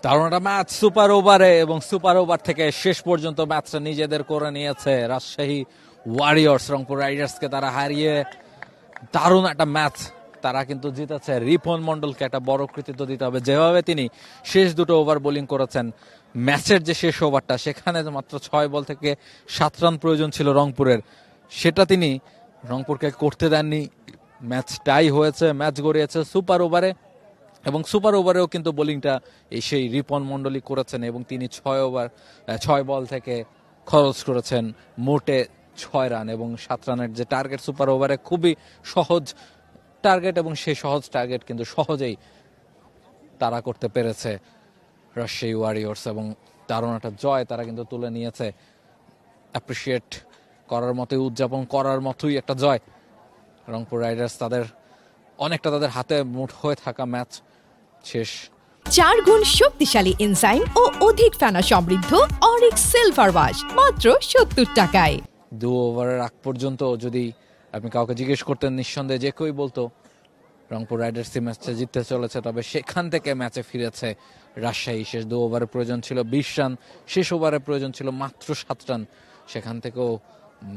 দারুণ একটা match super ওভারে, এবং সুপার ওভার থেকে শেষ পর্যন্ত ম্যাচটা নিজেদের করে নিয়েছে রাজশাহী ওয়ারিয়র্স। রংপুর রাইডার্সকে তারা হারিয়ে দারুণ একটা ম্যাচ তারা কিন্তু জিতেছে। রিপন মন্ডলকে একটা বড় কৃতিত্ব দিতে হবে, যেভাবে তিনি শেষ দুটো ওভার বোলিং করেছেন। ম্যাচের যে শেষ ওভারটা, সেখানে মাত্র 6 বল থেকে 7 রান প্রয়োজন ছিল রংপুরের, সেটা তিনি রংপুরকে করতে দেননি। ম্যাচ টাই হয়েছে, ম্যাচ গড়িয়েছে সুপার ওভারে, এবং সুপার ওভারেও কিন্তু বোলিংটা সেই রিপন মন্ডলই করেছেন, এবং তিনি 6 বল থেকে খরচ করেছেন মোটে 6 রান এবং 7 রানের যে টার্গেট সুপার ওভারে, খুবই সহজ টার্গেট, এবং সেই সহজ টার্গেট কিন্তু সহজেই তারা করতে পেরেছে রাজশাহী ওয়ারিয়র্স, এবং দারুণ একটা জয় তারা কিন্তু তুলে নিয়েছে। অ্যাপ্রিসিয়েট করার মতোই, উদযাপন করার মতোই একটা জয়। রংপুর রাইডার্স অনেকটা তাদের হাতে মুঠ হয়ে থাকা ম্যাচ শেষ। 4 গুণ শক্তিশালী এনজাইম ও অধিক ফেনা সমৃদ্ধ অরিক্স সিলভার ওয়াশ মাত্র 70 টাকায়। 2 ওভারের আগ পর্যন্ত যদি আপনি কাউকে জিজ্ঞেস করতেন, নিঃসন্দেহে যে কেউই বলতো রংপুর রাইডার্স এই ম্যাচটা জিততে চলেছে। তবে সেখান থেকে ম্যাচে ফিরেছে রাজশাহী। শেষ 2 ওভারে প্রয়োজন ছিল 20 রান, শেষ ওভারে প্রয়োজন ছিল মাত্র 7 রান। সেখান থেকেও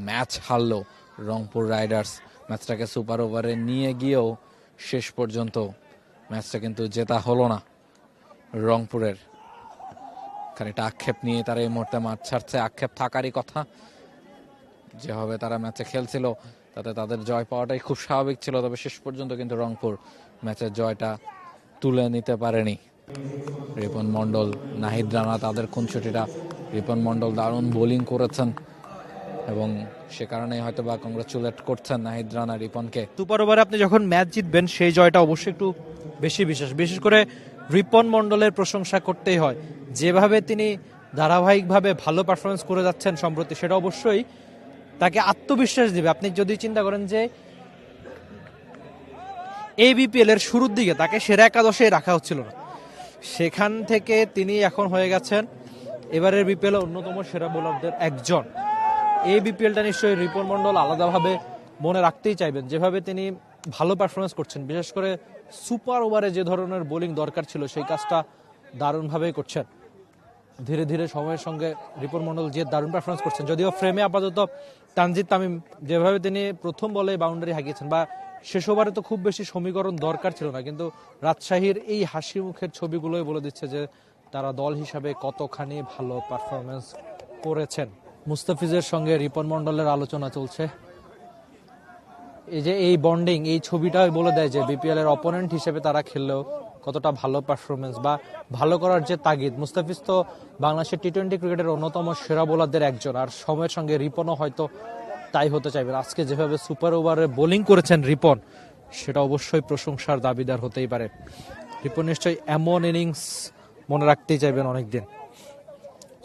ম্যাচ হারলো রংপুর রাইডার্স। ম্যাচটাকে সুপার ওভারে নিয়ে গিয়েও শেষ পর্যন্ত ম্যাচটা কিন্তু জেতা হলো না রংপুরের। খানিকটা আক্ষেপ নিয়ে তারা এই মুহূর্তে মাঠ ছাড়ছে। আক্ষেপ থাকারই কথা, যেভাবে তারা ম্যাচে খেলছিল তাতে তাদের জয় পাওয়াটাই খুব স্বাভাবিক ছিল। তবে শেষ পর্যন্ত কিন্তু রংপুর ম্যাচের জয়টা তুলে নিতে পারেনি। রিপন মন্ডল, নাহিদ রানা তাদের খুনসুটিটা। রিপন মন্ডল দারুণ বোলিং করেছেন, এবং সে কারণেই হয়তো বা কংগ্রেচুলেট করছেন নাহিদ রানা রিপনকে। সুপার ওভারে আপনি যখন ম্যাচ জিতবেন, সেই জয়টা অবশ্যই একটু বেশি বিশেষ করে রিপন মন্ডলের প্রশংসা করতেই হয়। যেভাবে তিনি ধারাবাহিকভাবে ভালো পারফরমেন্স করে যাচ্ছেন সম্প্রতি, সেটা অবশ্যই তাকে আত্মবিশ্বাস দিবে। আপনি যদি চিন্তা করেন যে ABPL এর শুরুর দিকে তাকে সেরা একাদশে রাখা হচ্ছিল না, সেখান থেকে তিনি এখন হয়ে গেছেন এবারের BPL অন্যতম সেরা বোলারদের একজন। এই BPLটা নিশ্চয়ই রিপন মন্ডল আলাদাভাবে মনে রাখতেই চাইবেন। যেভাবে তিনি ভালো পারফরমেন্স করছেন, বিশেষ করে সুপার ওভারে যে ধরনের বোলিং দরকার ছিল, সেই কাজটা দারুণভাবেই করছেন। ধীরে ধীরে সময়ের সঙ্গে রিপন মন্ডল যে দারুণ পারফরমেন্স করছেন, যদিও ফ্রেমে আপাতত তানজিদ তামিম যেভাবে তিনি প্রথম বলে বাউন্ডারি হাঁকিয়েছেন, বা শেষ ওভারে তো খুব বেশি সমীকরণ দরকার ছিল না, কিন্তু রাজশাহীর এই হাসি মুখের ছবিগুলোই বলে দিচ্ছে যে তারা দল হিসাবে কতখানি ভালো পারফরমেন্স করেছেন। মুস্তাফিজের সঙ্গে রিপন মন্ডলের আলোচনা চলছে। এই যে এই বন্ডিং, এই ছবিটাই বলে দেয় যে BPL এর অপোনেন্ট হিসেবে তারা খেললেও কতটা ভালো পারফরমেন্স বা ভালো করার যে তাগিদ। মুস্তাফিজ তো বাংলাদেশের T20 ক্রিকেটের অন্যতম সেরা বোলারদের একজন, আর সময়ের সঙ্গে রিপনও হয়তো তাই হতে চাইবেন। আজকে যেভাবে সুপার ওভারে বোলিং করেছেন রিপন, সেটা অবশ্যই প্রশংসার দাবিদার হতেই পারে। রিপন নিশ্চয়ই এমন ইনিংস মনে রাখতেই চাইবেন অনেকদিন।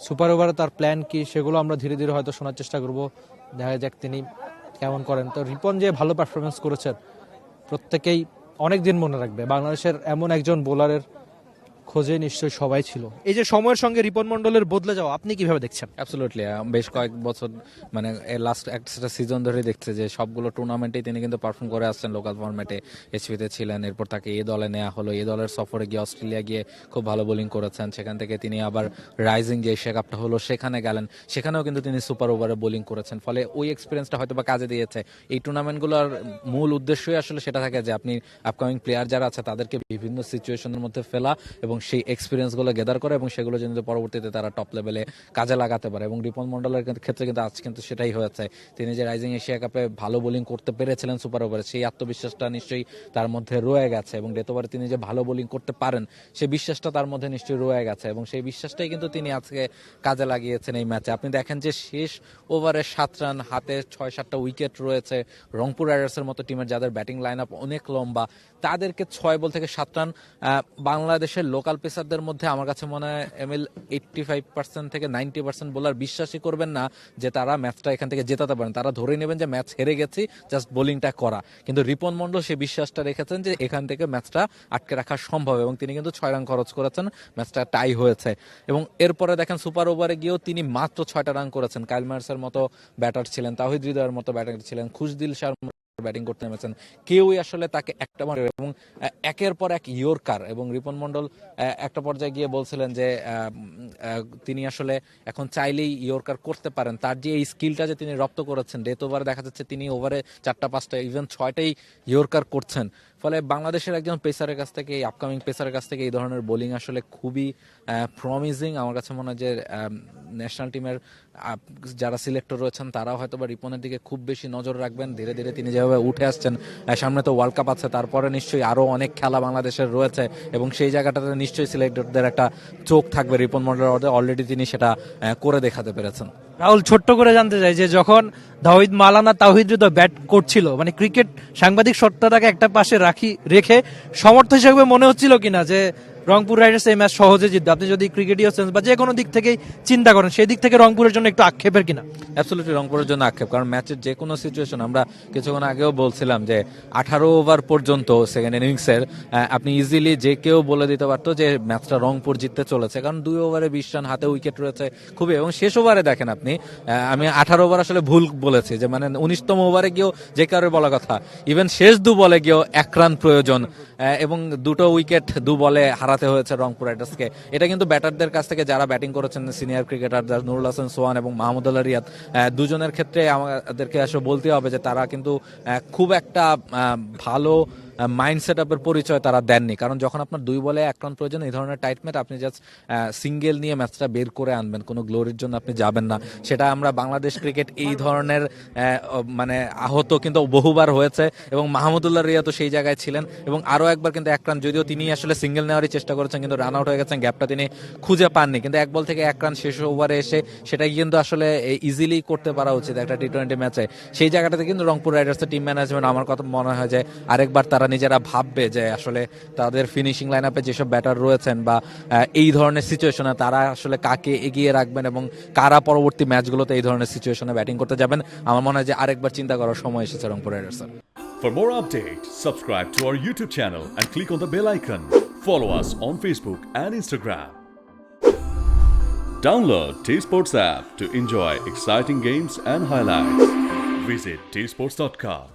সুপার ওভারে তার প্ল্যান কি, সেগুলো আমরা ধীরে ধীরে হয়তো শোনার চেষ্টা করব। দেখা যাক তিনি কেমন করেন। তো রিপন যে ভালো পারফরমেন্স করেছেন, প্রত্যেকেই অনেকদিন মনে রাখবে। বাংলাদেশের এমন একজন বোলারের খোঁজে নিশ্চয়ই সবাই ছিল। এই যে সময়ের সঙ্গে রিপন মন্ডলের বদলে যাওয়া, আপনি কিভাবে দেখছেন? অ্যাবসলিউটলি, বেশ কয়েক বছর, মানে লাস্ট একটা সিজন ধরে দেখছে যে সবগুলো টুর্নামেন্টেই তিনি কিন্তু পারফর্ম করে আসছেন। লোকাল ফরম্যাটে HPতে ছিলেন, এরপর তাকে এ দলে নেওয়া হলো। এ দলের সফরে গিয়ে অস্ট্রেলিয়া গিয়ে খুব ভালো বোলিং করেছেন। সেখান থেকে তিনি আবার রাইজিং যে এশিয়া কাপটা হলো সেখানে গেলেন, সেখানেও কিন্তু তিনি সুপার ওভারে বোলিং করেছেন। ফলে ওই এক্সপিরিয়েন্সটা হয়তো বা কাজে দিয়েছে। এই টুর্নামেন্টগুলোর মূল উদ্দেশ্যই আসলে সেটা থাকে যে আপনি আপকামিং প্লেয়ার যারা আছে তাদেরকে বিভিন্ন সিচুয়েশনের মধ্যে ফেলা, এবং সেই এক্সপিরিয়েন্সগুলো গেদার করে, এবং সেগুলো যেন পরবর্তীতে তারা টপ লেভেলে কাজে লাগাতে পারে। এবং রিপন মন্ডলের ক্ষেত্রে কিন্তু আজ কিন্তু সেটাই হয়েছে। তিনি যে রাইজিং এশিয়া কাপে ভালো বোলিং করতে পেরেছিলেন সুপার ওভারে, সেই আত্মবিশ্বাসটা নিশ্চয়ই তার মধ্যে রয়ে গেছে, এবং ডেথ ওভারে তিনি যে ভালো বোলিং করতে পারেন সেই বিশ্বাসটা তার মধ্যে নিশ্চয়ই রয়ে গেছে, এবং সেই বিশ্বাসটাই কিন্তু তিনি আজকে কাজে লাগিয়েছেন এই ম্যাচে। আপনি দেখেন যে শেষ ওভারে 7 রান, হাতে 6-7টা উইকেট রয়েছে। রংপুর রাইডার্সের মতো টিমের যাদের ব্যাটিং লাইন আপ অনেক লম্বা, তাদেরকে 6 বল থেকে 7 রান। বাংলাদেশের লোকাল পেসারদের মধ্যে আমার কাছে মনে হয় ML 85% থেকে 90% বোলার বিশ্বাসই করবেন না যে তারা ম্যাচটা এখান থেকে জেতাতে পারেন। তারা ধরে নেবেন যে ম্যাচ হেরে গেছি, জাস্ট বোলিংটা করা। কিন্তু রিপন মন্ডল সেই বিশ্বাসটা রেখেছেন যে এখান থেকে ম্যাচটা আটকে রাখা সম্ভব, এবং তিনি কিন্তু 6 রান খরচ করেছেন, ম্যাচটা টাই হয়েছে। এবং এরপরে দেখেন সুপার ওভারে গিয়েও তিনি মাত্র 6টা রান করেছেন। কাইল মার্সের মতো ব্যাটার ছিলেন, তাহিদ হৃদয়ের মতো ব্যাটার ছিলেন, খুশদিল শাহ ব্যাটিং করতে নেমেছেন, কেউই আসলে তাকে একটা এবং একের পর এক ইয়র্কার, এবং রিপন মন্ডল একটা পর্যায়ে গিয়ে বলছিলেন যে তিনি আসলে এখন চাইলেই ইয়র্কার করতে পারেন, তার যে এই স্কিলটা যে তিনি রপ্ত করেছেন, ডেথ ওভারে দেখা যাচ্ছে তিনি ওভারে 4টা 5টা ইভেন 6টাই ইয়র্কার করছেন। ফলে বাংলাদেশের একজন পেসারের কাছ থেকে, এই আপকামিং পেসারের কাছ থেকে এই ধরনের বোলিং আসলে খুবই প্রমিজিং। আমার কাছে মনে হয় যে ন্যাশনাল টিমের যারা সিলেক্টর রয়েছেন তারাও হয়তো বা রিপনের দিকে খুব বেশি নজর রাখবেন। ধীরে ধীরে তিনি যেভাবে উঠে আসছেন, সামনে তো ওয়ার্ল্ড কাপ আছে, তারপরে নিশ্চয়ই আরও অনেক খেলা বাংলাদেশের রয়েছে এবং সেই জায়গাটাতে নিশ্চয়ই সিলেক্টরদের একটা চোখ থাকবে রিপন মন্ডলের। অলরেডি তিনি সেটা করে দেখাতে পেরেছেন। রাহুল, ছোট্ট করে জানতে চাই যে যখন তাওহিদ মালানা তাওহিদ হৃদয় ব্যাট করছিল, মানে ক্রিকেট সাংবাদিক সত্তাটাকে একটা পাশে রেখে সমর্থ হিসেবে মনে হচ্ছিল কিনা যে রংপুর রাইডার্স এই ম্যাচ সহজে জিতবে? আপনি যদি ক্রিকেটীয় সেন্স বা যে কোনো দিক থেকেই চিন্তা করেন, সেই দিক থেকে রংপুরের জন্য একটু আক্ষেপের কিনা? অ্যাবসলিউটলি রংপুরের জন্য আক্ষেপ, কারণ ম্যাচের যে কোনো সিচুয়েশন, আমরা কিছুক্ষণ আগেও বলছিলাম যে 18 ওভার পর্যন্ত সেকেন্ড ইনিংসের আপনি ইজিলি যে কেউ বলে দিতে পারতো যে ম্যাচটা রংপুর জিততে চলেছে, কারণ 2 ওভারে 20 রান, হাতে উইকেট রয়েছে খুবই। এবং শেষ ওভারে দেখেন আপনি, আমি 18 ওভার আসলে ভুল বলেছি, যে মানে 19তম ওভারে গিয়েও যে কারোর বলা কথা, ইভেন শেষ 2 বলে গিয়েও 1 রান প্রয়োজন, এবং 2টো উইকেট 2 বলে হারাতে হয়েছে রংপুর রাইডার্সকে। এটা কিন্তু ব্যাটারদের কাছ থেকে যারা ব্যাটিং করেছেন, সিনিয়র ক্রিকেটার নুরুল হাসান সোহান এবং মাহমুদুল্লাহ রিয়াদ, দুজনের ক্ষেত্রে আমাদেরকে আসলে বলতে হবে যে তারা কিন্তু খুব একটা ভালো মাইন্ড সেট আপের পরিচয় তারা দেননি। কারণ যখন আপনার 2 বলে 1 রান প্রয়োজন, এই ধরনের টাইট ম্যাচ আপনি জাস্ট সিঙ্গেল নিয়ে ম্যাচটা বের করে আনবেন, কোনো গ্লোরির জন্য আপনি যাবেন না। সেটা আমরা বাংলাদেশ ক্রিকেট এই ধরনের মানে আহত কিন্তু বহুবার হয়েছে, এবং মাহমুদুল্লাহ রিয়া তো সেই জায়গায় ছিলেন, এবং আরও একবার কিন্তু 1 রান, যদিও তিনি আসলে সিঙ্গেল নেওয়ারই চেষ্টা করেছেন কিন্তু রান আউট হয়ে গেছেন, গ্যাপটা তিনি খুঁজে পাননি। কিন্তু 1 বল থেকে 1 রান শেষ ওভারে এসে সেটাই কিন্তু আসলে ইজিলি করতে পারা উচিত একটা টি-20 ম্যাচে। সেই জায়গাটাতে কিন্তু রংপুর রাইডার্সের টিম ম্যানেজমেন্ট আমার কথা মনে হয় যে আরেকবার তারা নিজেরা ভাববে যে আসলে তাদের ফিনিশিং লাইন আপে যেসব ব্যাটার রয়েছেন বা এই ধরনের সিচুয়েশনে তারা আসলে কাকে এগিয়ে রাখবেন এবং কারা পরবর্তী ম্যাচগুলোতে এই ধরনের সিচুয়েশনে ব্যাটিং করতে যাবেন। আমার মনে হয় যে আরেকবার চিন্তা করার সময় এসেছে রংপুর রাইডার্সের। For more updates, subscribe to our YouTube channel and click on the bell icon. Follow us on Facebook and Instagram. Download T-Sports app to enjoy exciting games and highlights. Visit tsports.com.